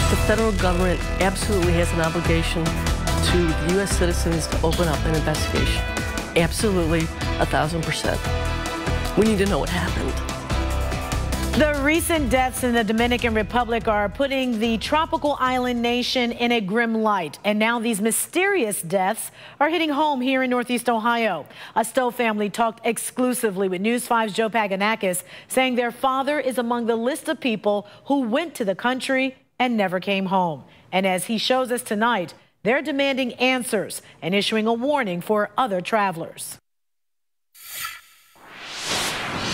The federal government absolutely has an obligation to the U.S. citizens to open up an investigation. Absolutely, 1,000%. We need to know what happened. The recent deaths in the Dominican Republic are putting the tropical island nation in a grim light. And now these mysterious deaths are hitting home here in Northeast Ohio. A Stowe family talked exclusively with News 5's Joe Paganakis, saying their father is among the list of people who went to the country and never came home. And as he shows us tonight, they're demanding answers and issuing a warning for other travelers.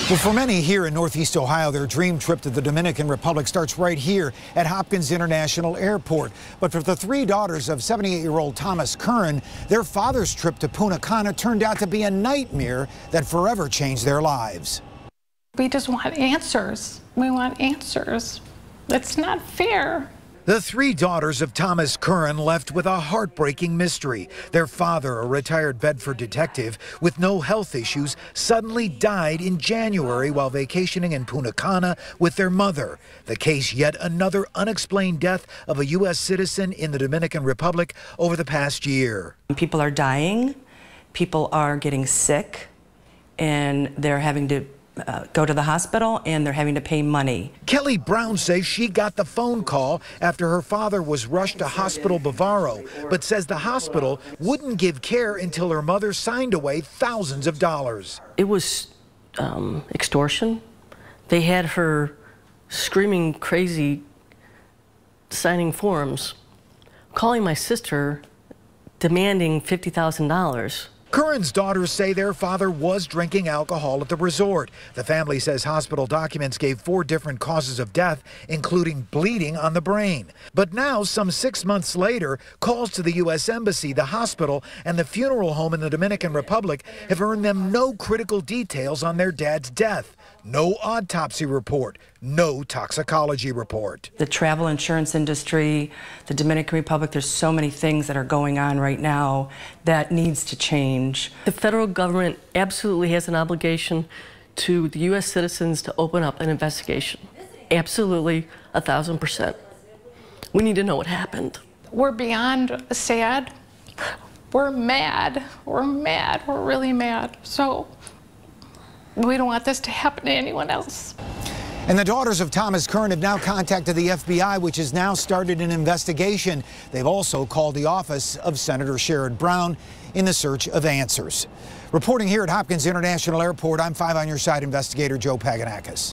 Well, for many here in Northeast Ohio, their dream trip to the Dominican Republic starts right here at Hopkins International Airport. But for the three daughters of 78-year-old Thomas Curran, their father's trip to Punta Cana turned out to be a nightmare that forever changed their lives. We just want answers. We want answers. It's not fair. The three daughters of Thomas Curran left with a heartbreaking mystery. Their father, a retired Bedford detective with no health issues, suddenly died in January while vacationing in Punta Cana with their mother. The case, yet another unexplained death of a U.S. citizen in the Dominican Republic over the past year. People are dying, people are getting sick, and they're having to go to the hospital, and they're having to pay money. Kelly Brown says she got the phone call after her father was rushed to Hospital Bavaro, but says the hospital wouldn't give care until her mother signed away thousands of dollars. It was extortion. They had her screaming crazy, signing forms, calling my sister, demanding $50,000. Curran's daughters say their father was drinking alcohol at the resort. The family says hospital documents gave 4 different causes of death, including bleeding on the brain. But now, some 6 months later, calls to the U.S. Embassy, the hospital, and the funeral home in the Dominican Republic have earned them no critical details on their dad's death. No autopsy report, no toxicology report. The travel insurance industry, the Dominican Republic, there's so many things that are going on right now that needs to change. The federal government absolutely has an obligation to the U.S. citizens to open up an investigation. Absolutely, 1,000%. We need to know what happened. We're beyond sad. We're mad. We're mad. We're really mad. So we don't want this to happen to anyone else. And the daughters of Thomas Curran have now contacted the FBI, which has now started an investigation. They've also called the office of Senator Sherrod Brown in the search of answers. Reporting here at Hopkins International Airport, I'm 5 on Your Side investigator Joe Paganakis.